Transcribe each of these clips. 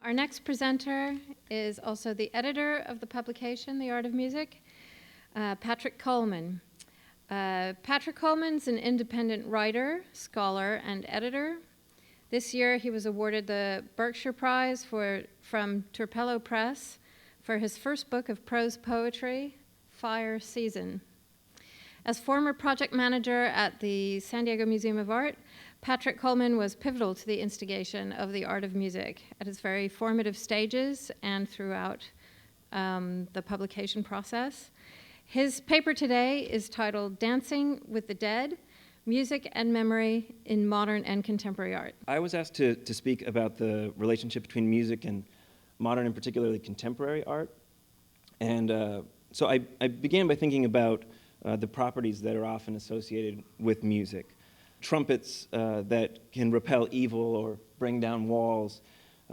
Our next presenter is also the editor of the publication, The Art of Music, Patrick Coleman. Patrick Coleman's an independent writer, scholar, and editor. This year, he was awarded the Berkshire Prize from Turpello Press for his first book of prose poetry, Fire Season. As former project manager at the San Diego Museum of Art, Patrick Coleman was pivotal to the instigation of the art of music at its very formative stages and throughout the publication process. His paper today is titled Dancing with the Dead, Music and Memory in Modern and Contemporary Art. I was asked to speak about the relationship between music and modern and particularly contemporary art. And so I began by thinking about the properties that are often associated with music. Trumpets that can repel evil or bring down walls,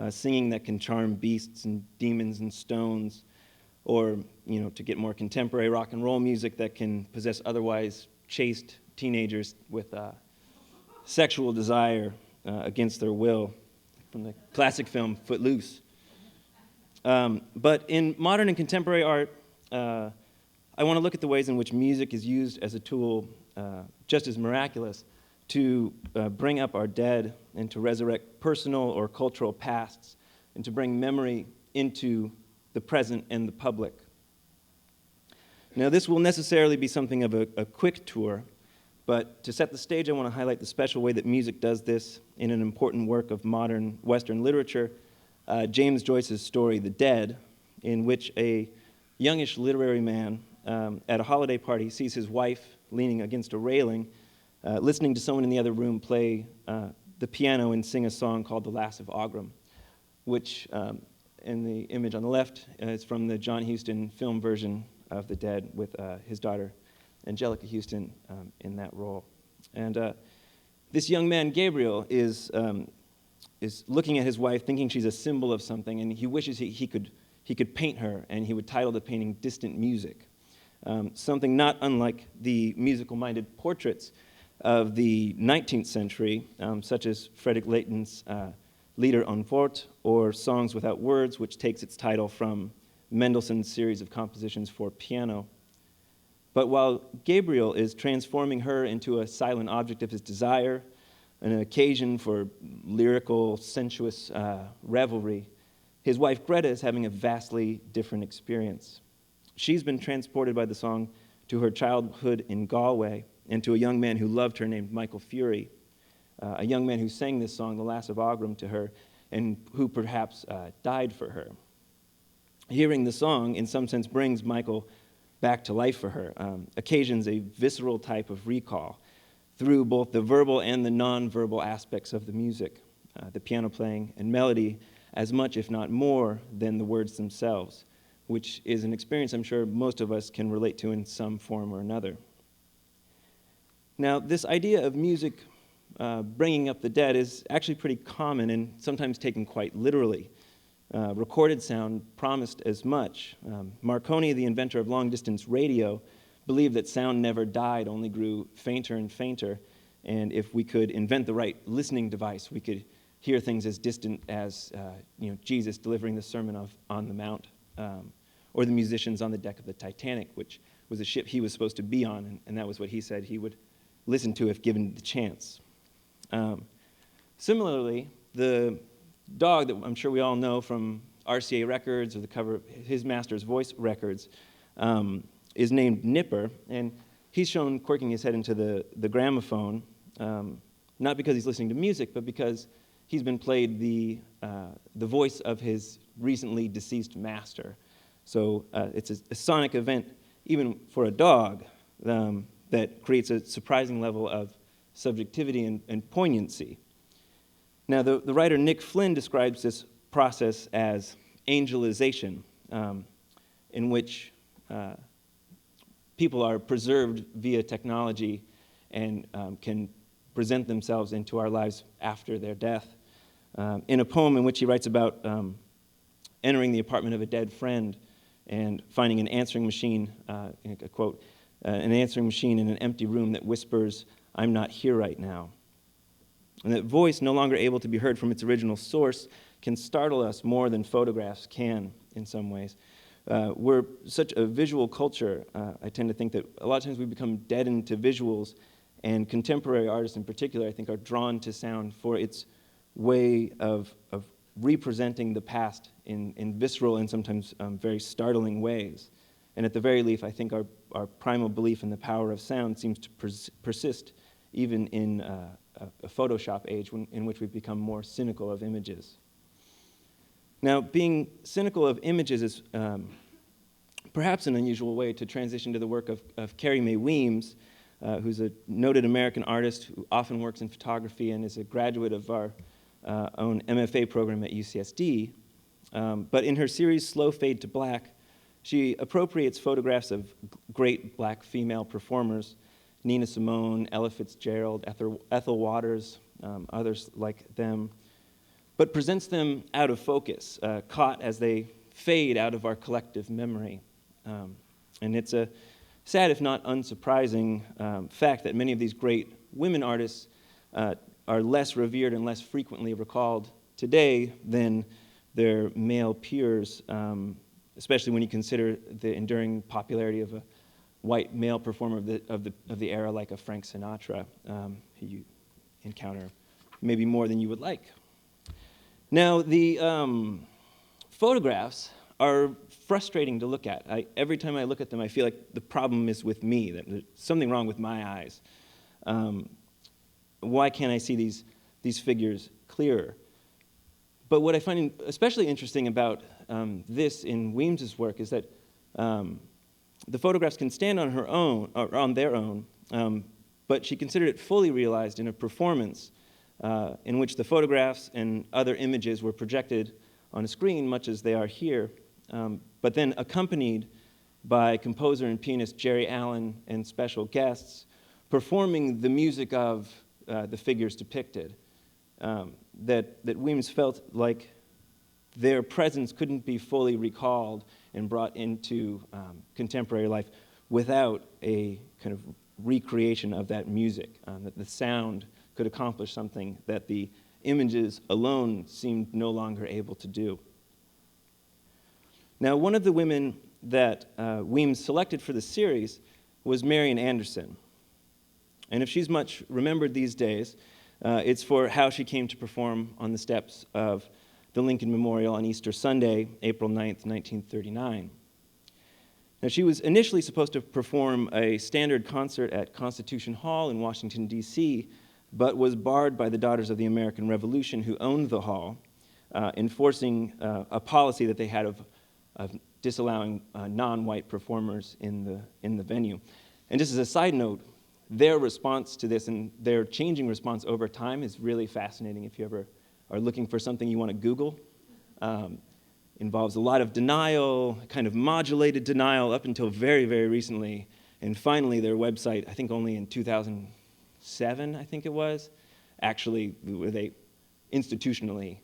singing that can charm beasts and demons and stones, or, to get more contemporary, rock and roll music that can possess otherwise chaste teenagers with sexual desire against their will, from the classic film Footloose. But in modern and contemporary art, I want to look at the ways in which music is used as a tool just as miraculous to bring up our dead and to resurrect personal or cultural pasts and to bring memory into the present and the public. Now, this will necessarily be something of a quick tour, but to set the stage, I want to highlight the special way that music does this in an important work of modern Western literature, James Joyce's story, The Dead, in which a youngish literary man at a holiday party sees his wife leaning against a railing, listening to someone in the other room play the piano and sing a song called The Lass of Aughrim, which in the image on the left is from the John Huston film version of The Dead with his daughter Angelica Huston in that role. And this young man, Gabriel, is looking at his wife, thinking she's a symbol of something, and he wishes he could paint her, and he would title the painting Distant Music, something not unlike the musical-minded portraits of the 19th century, such as Frederick Leighton's Lieder ohne Wort, or Songs Without Words, which takes its title from Mendelssohn's series of compositions for piano. But while Gabriel is transforming her into a silent object of his desire, an occasion for lyrical, sensuous revelry, his wife Greta is having a vastly different experience. She's been transported by the song to her childhood in Galway and to a young man who loved her named Michael Fury, a young man who sang this song, The Lass of Aughrim, to her, and who perhaps died for her. Hearing the song, in some sense, brings Michael back to life for her, occasions a visceral type of recall through both the verbal and the non-verbal aspects of the music, the piano playing and melody, as much, if not more, than the words themselves, which is an experience I'm sure most of us can relate to in some form or another. Now, this idea of music bringing up the dead is actually pretty common and sometimes taken quite literally. Recorded sound promised as much. Marconi, the inventor of long-distance radio, believed that sound never died, only grew fainter and fainter, and if we could invent the right listening device, we could hear things as distant as Jesus delivering the Sermon on the Mount, or the musicians on the deck of the Titanic, which was a ship he was supposed to be on, and that was what he said he would listen to if given the chance. Similarly, the dog that I'm sure we all know from RCA Records or the cover of his master's voice records is named Nipper, and he's shown quirking his head into the gramophone, not because he's listening to music, but because he's been played the voice of his recently deceased master. So it's a sonic event, even for a dog, that creates a surprising level of subjectivity and poignancy. Now, the writer Nick Flynn describes this process as angelization, in which people are preserved via technology and can present themselves into our lives after their death. In a poem in which he writes about entering the apartment of a dead friend and finding an answering machine, a quote, an answering machine in an empty room that whispers, "I'm not here right now." And that voice, no longer able to be heard from its original source, can startle us more than photographs can in some ways. We're such a visual culture. I tend to think that a lot of times we become deadened to visuals, and contemporary artists in particular, I think, are drawn to sound for its way of representing the past in visceral and sometimes very startling ways. And at the very least, I think our primal belief in the power of sound seems to persist even in a Photoshop age in which we've become more cynical of images. Now, being cynical of images is perhaps an unusual way to transition to the work of Carrie Mae Weems, who's a noted American artist who often works in photography and is a graduate of our own MFA program at UCSD. But in her series, Slow Fade to Black, she appropriates photographs of great black female performers, Nina Simone, Ella Fitzgerald, Ethel Waters, others like them, but presents them out of focus, caught as they fade out of our collective memory. And it's a sad, if not unsurprising, fact that many of these great women artists are less revered and less frequently recalled today than their male peers, especially when you consider the enduring popularity of a white male performer of the era, like a Frank Sinatra, who you encounter maybe more than you would like. Now, the photographs are frustrating to look at. Every time I look at them, I feel like the problem is with me, that there's something wrong with my eyes. Why can't I see these figures clearer? But what I find especially interesting about this in Weems's work is that the photographs can stand on her own, or on their own, but she considered it fully realized in a performance in which the photographs and other images were projected on a screen, much as they are here, but then accompanied by composer and pianist Jerry Allen and special guests performing the music of the figures depicted. That Weems felt like their presence couldn't be fully recalled and brought into contemporary life without a kind of recreation of that music, that the sound could accomplish something that the images alone seemed no longer able to do. Now, one of the women that Weems selected for the series was Marian Anderson. And if she's much remembered these days, it's for how she came to perform on the steps of the Lincoln Memorial on Easter Sunday, April 9th, 1939. Now, she was initially supposed to perform a standard concert at Constitution Hall in Washington, D.C., but was barred by the Daughters of the American Revolution, who owned the hall, enforcing a policy that they had of disallowing non-white performers in the venue. And just as a side note, their response to this and their changing response over time is really fascinating. If you ever are looking for something you want to Google, involves a lot of denial, kind of modulated denial up until very, very recently. And finally, their website, I think only in 2007, I think it was, actually, they institutionally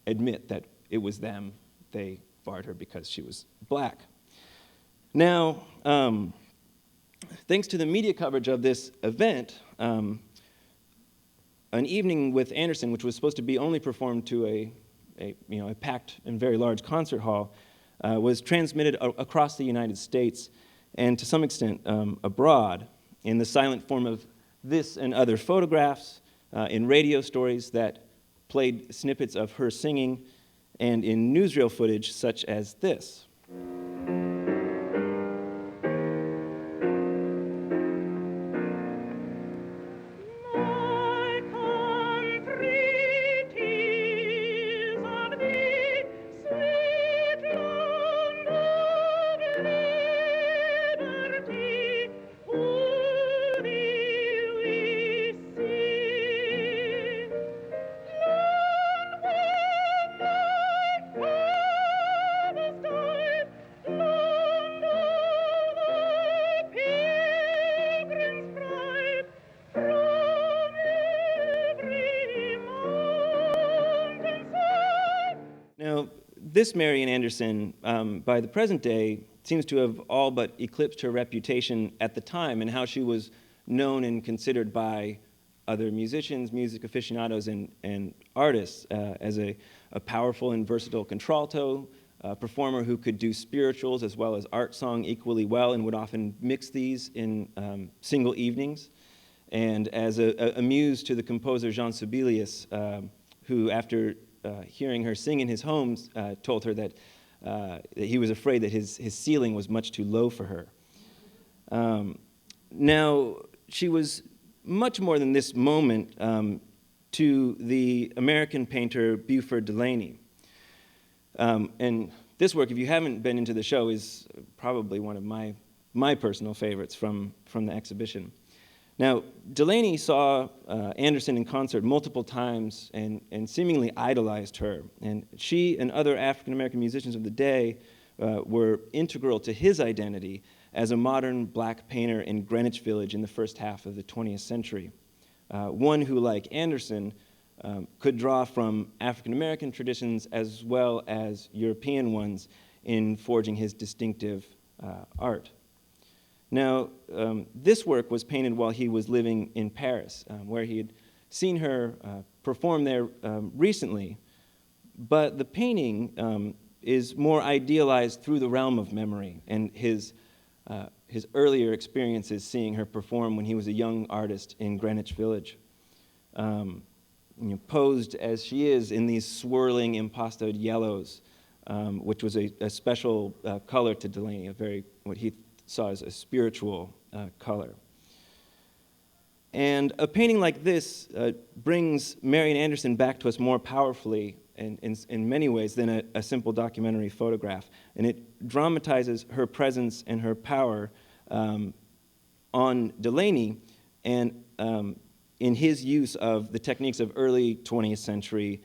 admit that it was them. They barred her because she was black. Now, thanks to the media coverage of this event, an evening with Anderson, which was supposed to be only performed to a packed and very large concert hall, was transmitted across the United States and to some extent abroad in the silent form of this and other photographs, in radio stories that played snippets of her singing, and in newsreel footage such as this. Now, this Marian Anderson, by the present day, seems to have all but eclipsed her reputation at the time and how she was known and considered by other musicians, music aficionados, and artists as a powerful and versatile contralto performer who could do spirituals as well as art song equally well and would often mix these in single evenings. And as a muse to the composer Jean Sibelius, who after hearing her sing in his home told her that he was afraid that his ceiling was much too low for her. Now, she was much more than this moment to the American painter Buford Delaney. And this work, if you haven't been into the show, is probably one of my personal favorites from the exhibition. Now, Delaney saw Anderson in concert multiple times and seemingly idolized her. And she and other African-American musicians of the day were integral to his identity as a modern black painter in Greenwich Village in the first half of the 20th century. One who, like Anderson, could draw from African-American traditions as well as European ones in forging his distinctive art. Now, this work was painted while he was living in Paris, where he had seen her perform there recently, but the painting is more idealized through the realm of memory and his earlier experiences seeing her perform when he was a young artist in Greenwich Village. Posed as she is in these swirling impastoed yellows, which was a special color to Delaney, what he saw as a spiritual color. And a painting like this brings Marian Anderson back to us more powerfully in many ways than a simple documentary photograph. And it dramatizes her presence and her power on Delaney and in his use of the techniques of early 20th century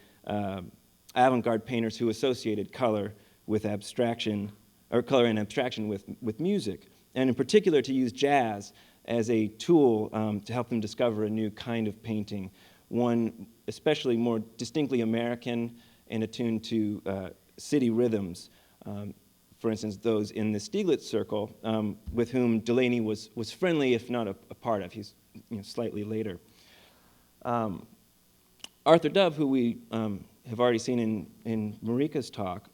avant-garde painters who associated color with abstraction, or color and abstraction with music, and in particular to use jazz as a tool to help them discover a new kind of painting, one especially more distinctly American and attuned to city rhythms. For instance, those in the Stieglitz circle, with whom Delaney was friendly, if not a part of. He's slightly later. Arthur Dove, who we have already seen in Marika's talk,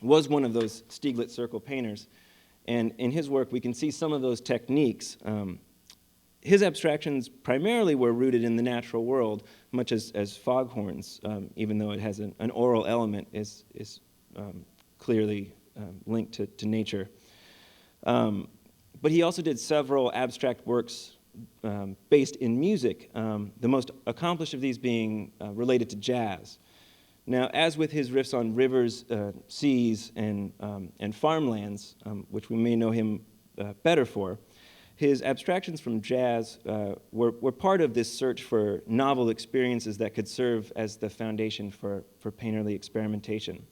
was one of those Stieglitz circle painters. And in his work, we can see some of those techniques. His abstractions primarily were rooted in the natural world, much as Foghorn's, even though it has an oral element, is clearly linked to nature. But he also did several abstract works based in music, the most accomplished of these being related to jazz. Now, as with his riffs on rivers, seas, and farmlands, which we may know him better for, his abstractions from jazz were part of this search for novel experiences that could serve as the foundation for painterly experimentation.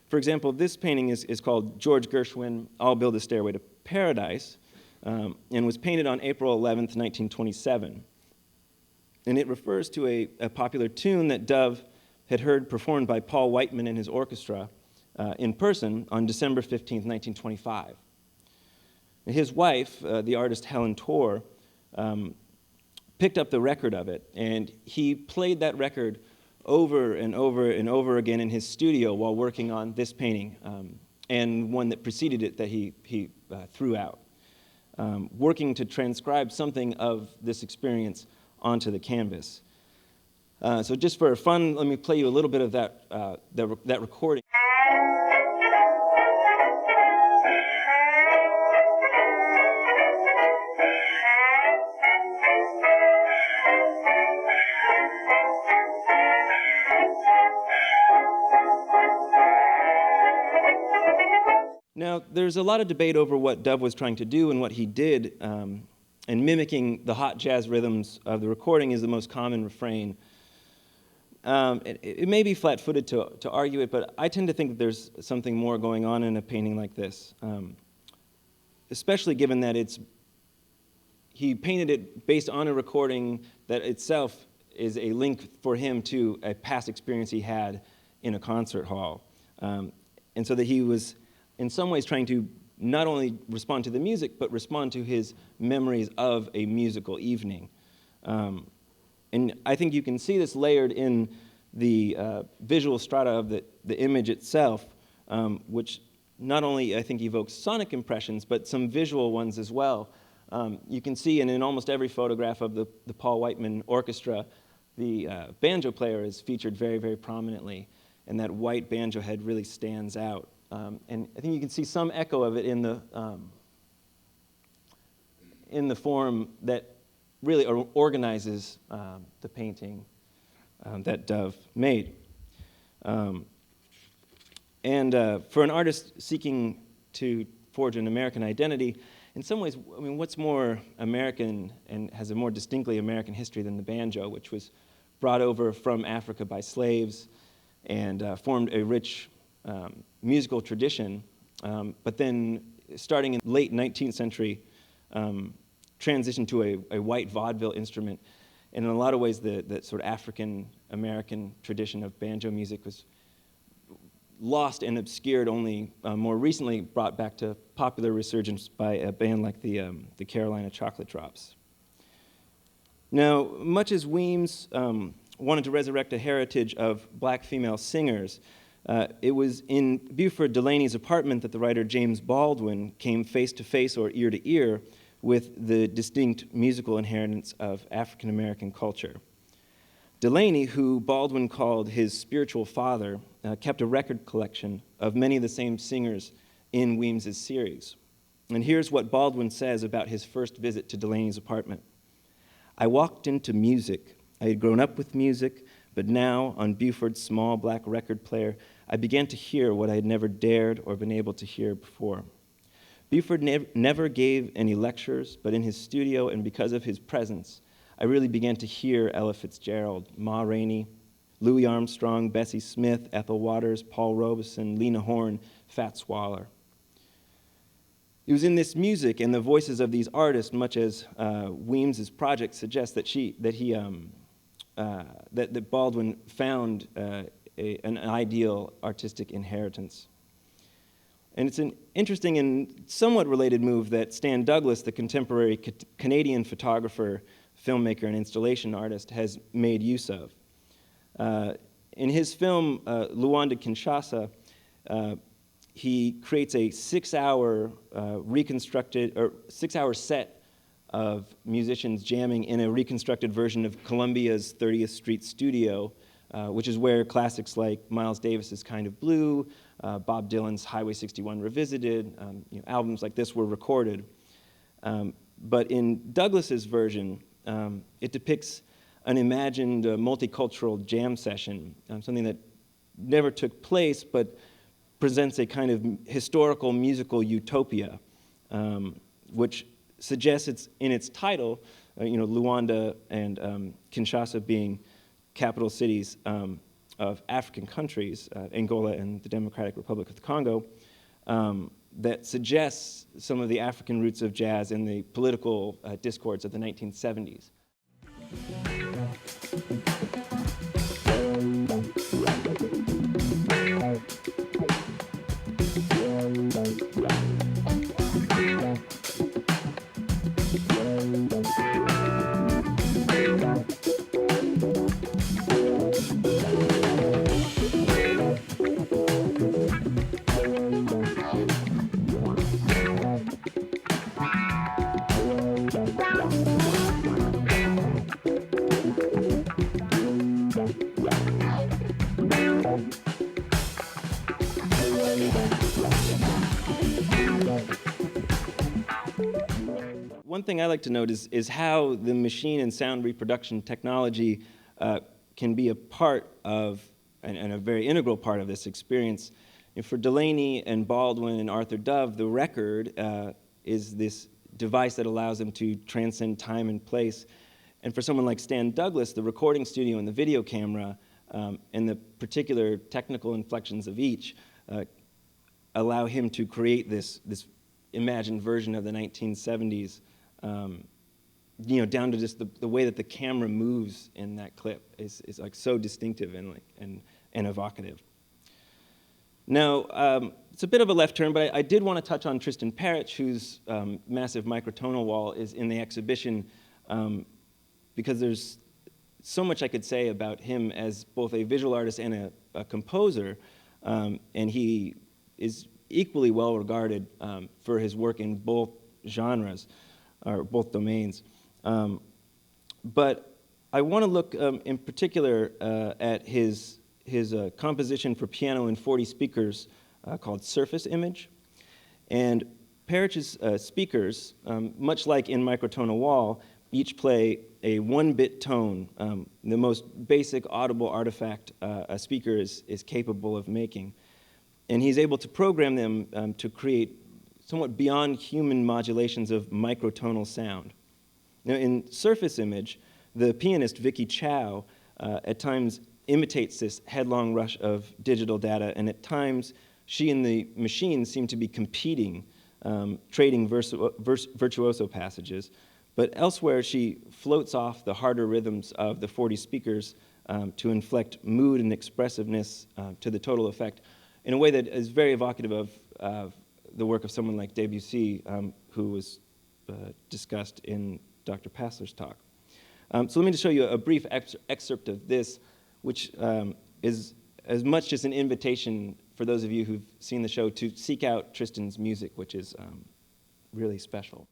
For example, this painting is called George Gershwin, I'll Build a Stairway to Paradise, and was painted on April 11th, 1927. And it refers to a popular tune that Dove had heard performed by Paul Whiteman and his orchestra in person on December 15th, 1925. His wife, the artist Helen Torr, picked up the record of it, and he played that record over and over and over again in his studio while working on this painting, and one that preceded it that he threw out, working to transcribe something of this experience onto the canvas. So just for fun, let me play you a little bit of that recording. Now, there's a lot of debate over what Dove was trying to do and what he did, and mimicking the hot jazz rhythms of the recording is the most common refrain. It may be flat-footed to argue it, but I tend to think that there's something more going on in a painting like this, especially given that he painted it based on a recording that itself is a link for him to a past experience he had in a concert hall. And so that he was in some ways trying to not only respond to the music, but respond to his memories of a musical evening. And I think you can see this layered in the visual strata of the image itself, which not only, I think, evokes sonic impressions, but some visual ones as well. You can see in almost every photograph of the Paul Whiteman Orchestra, the banjo player is featured very, very prominently, and that white banjo head really stands out. And I think you can see some echo of it in the form that really organizes the painting that Dove made. And for an artist seeking to forge an American identity, in some ways, I mean, what's more American and has a more distinctly American history than the banjo, which was brought over from Africa by slaves and formed a rich musical tradition, but then starting in the late 19th century, transitioned to a white vaudeville instrument. And in a lot of ways, the sort of African-American tradition of banjo music was lost and obscured, only more recently brought back to popular resurgence by a band like the Carolina Chocolate Drops. Now, much as Weems wanted to resurrect a heritage of black female singers, it was in Buford Delaney's apartment that the writer James Baldwin came face to face or ear to ear with the distinct musical inheritance of African American culture. Delaney, who Baldwin called his spiritual father, kept a record collection of many of the same singers in Weems's series. And here's what Baldwin says about his first visit to Delaney's apartment. I walked into music. I had grown up with music, but now, on Buford's small black record player, I began to hear what I had never dared or been able to hear before. Buford never gave any lectures, but in his studio and because of his presence, I really began to hear Ella Fitzgerald, Ma Rainey, Louis Armstrong, Bessie Smith, Ethel Waters, Paul Robeson, Lena Horne, Fats Waller. It was in this music and the voices of these artists, much as Weems's project suggests, that Baldwin found an ideal artistic inheritance. And it's an interesting and somewhat related move that Stan Douglas, the contemporary Canadian photographer, filmmaker, and installation artist, has made use of. In his film, Luanda Kinshasa, he creates a 6-hour six-hour set of musicians jamming in a reconstructed version of Columbia's 30th Street studio, which is where classics like Miles Davis's Kind of Blue, Bob Dylan's Highway 61 Revisited, albums like this were recorded. But in Douglas's version, it depicts an imagined multicultural jam session, something that never took place, but presents a kind of historical musical utopia, which suggests it's in its title, Luanda and Kinshasa being capital cities of African countries, Angola and the Democratic Republic of the Congo, that suggests some of the African roots of jazz in the political discords of the 1970s. One thing I like to note is how the machine and sound reproduction technology can be a part of, and a very integral part of this experience. And for Delaney and Baldwin and Arthur Dove, the record is this device that allows them to transcend time and place. And for someone like Stan Douglas, the recording studio and the video camera and the particular technical inflections of each allow him to create this imagined version of the 1970s, down to just the way that the camera moves in that clip is like so distinctive and evocative. Now, it's a bit of a left turn, but I did want to touch on Tristan Parrish, whose massive microtonal wall is in the exhibition because there's so much I could say about him as both a visual artist and a composer, and he is equally well regarded for his work in both genres, or both domains. But I want to look in particular at his composition for piano and 40 speakers called Surface Image. And Perich's speakers, much like in Microtonal Wall, each play a one-bit tone, the most basic audible artifact a speaker is capable of making. And he's able to program them to create somewhat beyond human modulations of microtonal sound. Now, in Surface Image, the pianist Vicky Chow at times imitates this headlong rush of digital data, and at times she and the machine seem to be competing, trading virtuoso passages. But elsewhere, she floats off the harder rhythms of the 40 speakers to inflect mood and expressiveness to the total effect in a way that is very evocative of the work of someone like Debussy, who was discussed in Dr. Passler's talk. So let me just show you a brief excerpt of this, which is as much just an invitation for those of you who've seen the show to seek out Tristan's music, which is really special.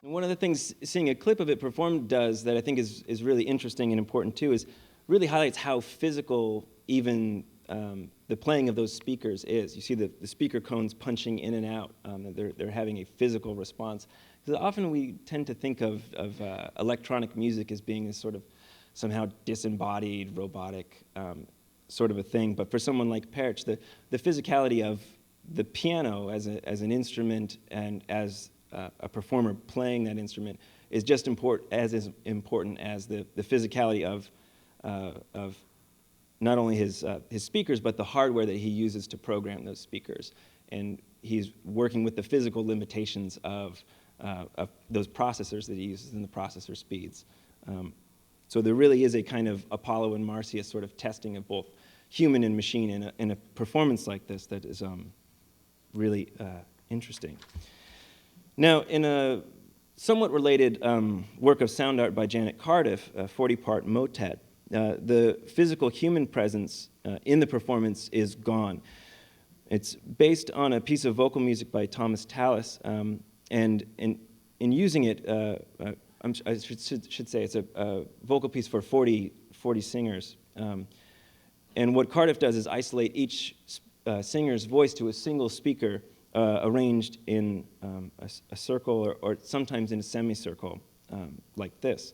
One of the things seeing a clip of it performed does that I think is really interesting and important too is really highlights how physical even the playing of those speakers is. You see the speaker cones punching in and out. They're having a physical response. Because often we tend to think of electronic music as being this sort of somehow disembodied, robotic sort of a thing. But for someone like Perich, the physicality of the piano as an instrument and as a performer playing that instrument is just as important as the physicality of not only his speakers, but the hardware that he uses to program those speakers. And he's working with the physical limitations of those processors that he uses and the processor speeds. So there really is a kind of Apollo and Marsyas sort of testing of both human and machine in a performance like this that is really interesting. Now, in a somewhat related work of sound art by Janet Cardiff, a 40-part motet, the physical human presence in the performance is gone. It's based on a piece of vocal music by Thomas Tallis, and in using it, I should say it's a vocal piece for 40 singers. And what Cardiff does is isolate each singer's voice to a single speaker arranged in a circle or sometimes in a semicircle like this.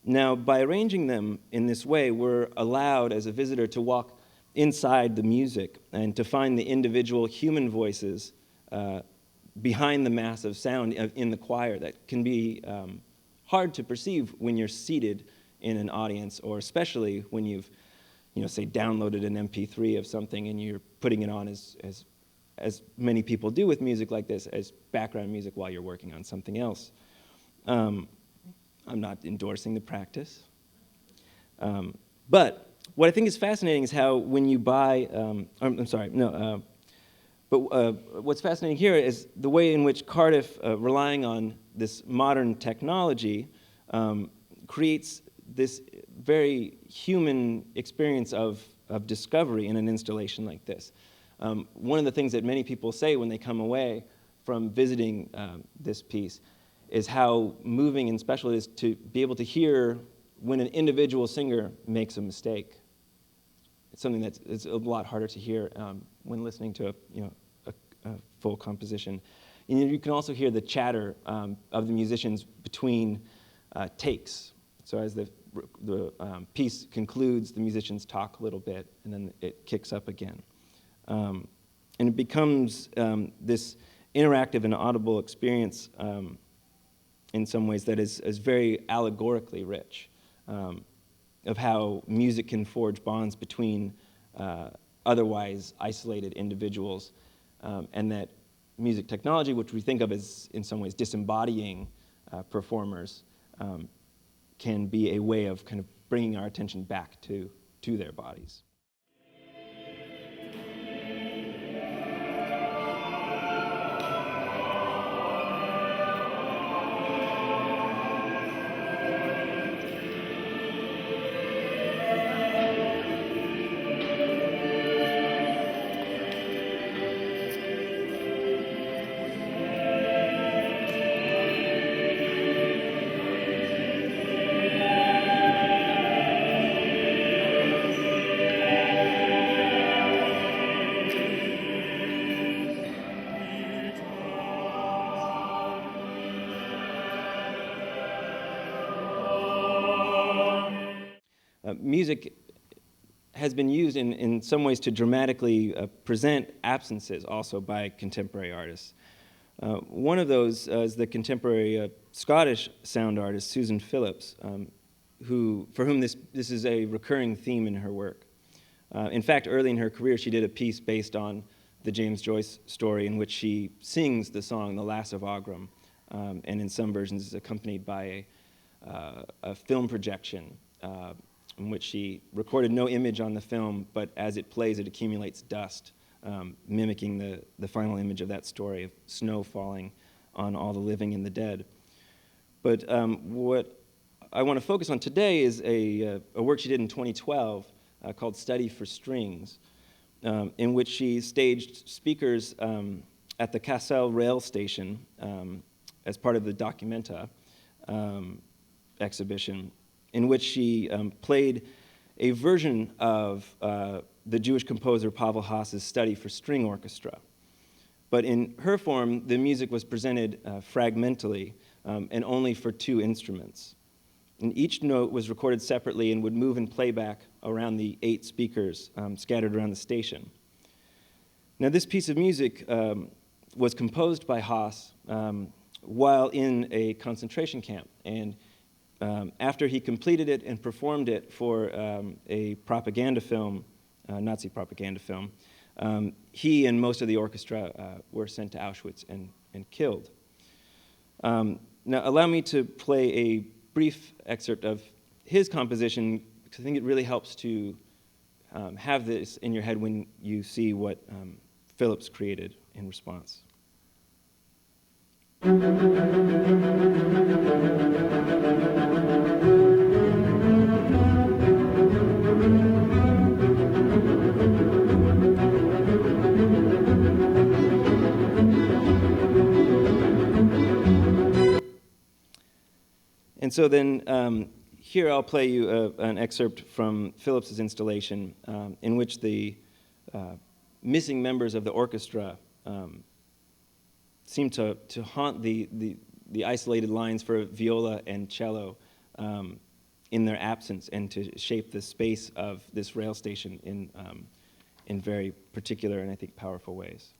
Now, by arranging them in this way, we're allowed as a visitor to walk inside the music and to find the individual human voices behind the mass of sound in the choir that can be hard to perceive when you're seated in an audience, or especially when you've, say, downloaded an MP3 of something and you're putting it on as many people do with music like this, as background music while you're working on something else. I'm not endorsing the practice. But what I think is fascinating is how when you buy, what's fascinating here is the way in which Cardiff, relying on this modern technology, creates this very human experience of discovery in an installation like this. One of the things that many people say when they come away from visiting this piece is how moving and special it is to be able to hear when an individual singer makes a mistake. It's something that's a lot harder to hear when listening to a full composition. And you can also hear the chatter of the musicians between takes. So as the piece concludes, the musicians talk a little bit, and then it kicks up again. And it becomes this interactive and audible experience in some ways that is very allegorically rich, of how music can forge bonds between otherwise isolated individuals, and that music technology, which we think of as in some ways disembodying performers, can be a way of kind of bringing our attention back to their bodies. Music has been used in some ways to dramatically present absences also by contemporary artists. One of those is the contemporary Scottish sound artist Susan Phillips, for whom this is a recurring theme in her work. In fact, early in her career, she did a piece based on the James Joyce story in which she sings the song "The Lass of Aughrim," and in some versions is accompanied by a film projection in which she recorded no image on the film, but as it plays, it accumulates dust, mimicking the final image of that story of snow falling on all the living and the dead. But what I want to focus on today is a work she did in 2012 called Study for Strings, in which she staged speakers at the Cassel rail station as part of the Documenta exhibition, in which she played a version of the Jewish composer Pavel Haas's Study for String Orchestra. But in her form, the music was presented fragmentally and only for two instruments. And each note was recorded separately and would move in playback around the 8 speakers scattered around the station. Now, this piece of music was composed by Haas while in a concentration camp, and after he completed it and performed it for a propaganda film, Nazi propaganda film, he and most of the orchestra were sent to Auschwitz and killed. Now, allow me to play a brief excerpt of his composition, because I think it really helps to have this in your head when you see what Phillips created in response. And so then here I'll play you an excerpt from Phillips's installation in which the missing members of the orchestra seem to haunt the isolated lines for viola and cello in their absence, and to shape the space of this rail station in very particular and I think powerful ways.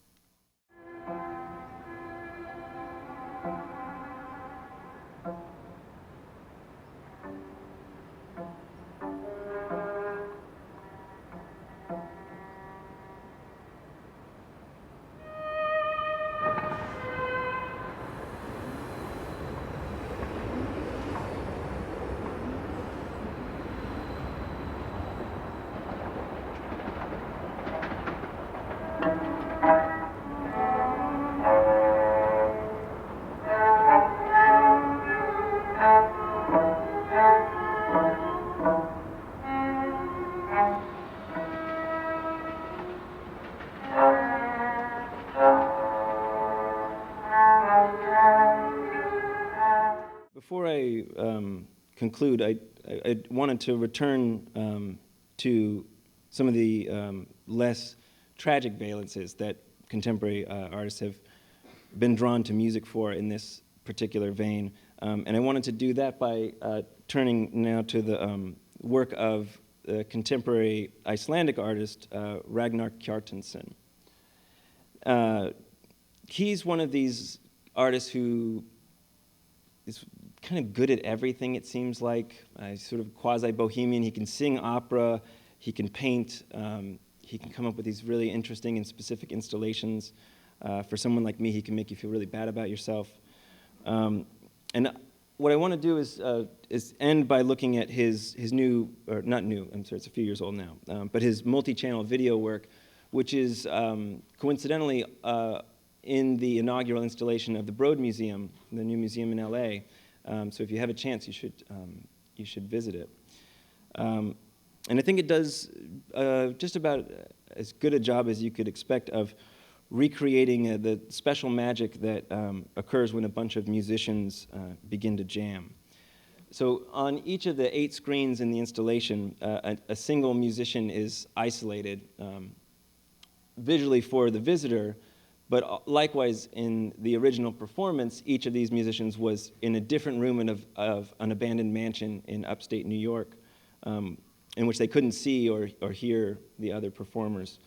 Before I conclude, I wanted to return to some of the less tragic valences that contemporary artists have been drawn to music for in this particular vein. And I wanted to do that by turning now to the work of the contemporary Icelandic artist Ragnar Kjartansson. He's one of these artists who is kind of good at everything, it seems like. He's sort of quasi-bohemian. He can sing opera, he can paint, he can come up with these really interesting and specific installations. For someone like me, he can make you feel really bad about yourself. And what I want to do is end by looking at his new, or not new, I'm sorry, it's a few years old now, but his multi-channel video work, which is coincidentally in the inaugural installation of the Broad Museum, the new museum in LA. So if you have a chance, you should visit it. And I think it does just about as good a job as you could expect of recreating the special magic that occurs when a bunch of musicians begin to jam. So on each of the 8 screens in the installation, a single musician is isolated visually for the visitor, but likewise in the original performance, each of these musicians was in a different room of an abandoned mansion in upstate New York, in which they couldn't see or hear the other performers.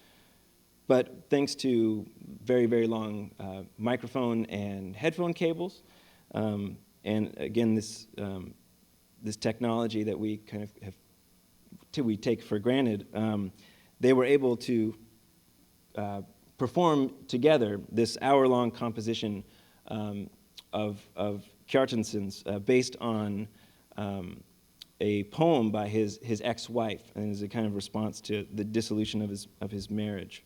But thanks to very, very long microphone and headphone cables, and again, this technology that we kind of we take for granted, they were able to perform together this hour-long composition of Kjartansson's based on a poem by his ex-wife, and as a kind of response to the dissolution of his marriage.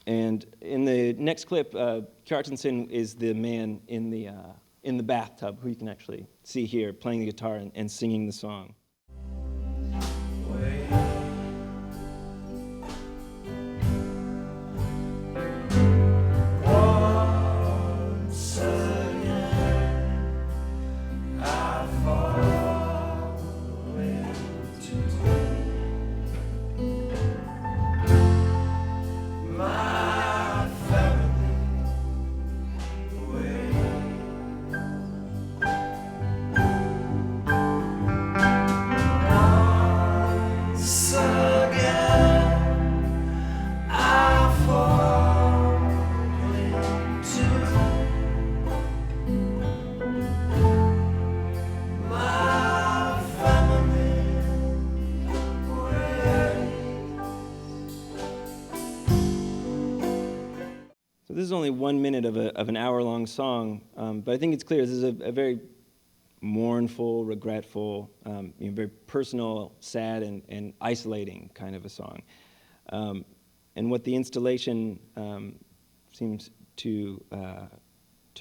And in the next clip, Kjartansson is the man in the bathtub, who you can actually see here, playing the guitar and singing the song. This is only 1 minute of an hour-long song, but I think it's clear this is a very mournful, regretful, very personal, sad, and isolating kind of a song. And what the installation seems to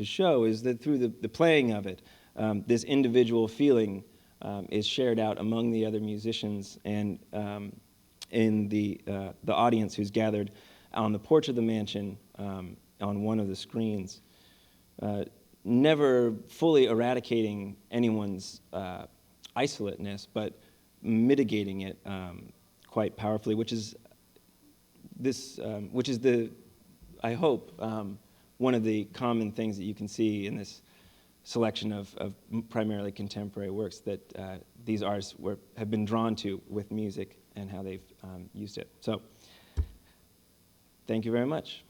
show is that through the playing of it, this individual feeling is shared out among the other musicians and in the audience who's gathered on the porch of the mansion on one of the screens, never fully eradicating anyone's isolateness, but mitigating it quite powerfully, which is I hope, one of the common things that you can see in this selection of primarily contemporary works that these artists have been drawn to with music and how they've used it. So, thank you very much.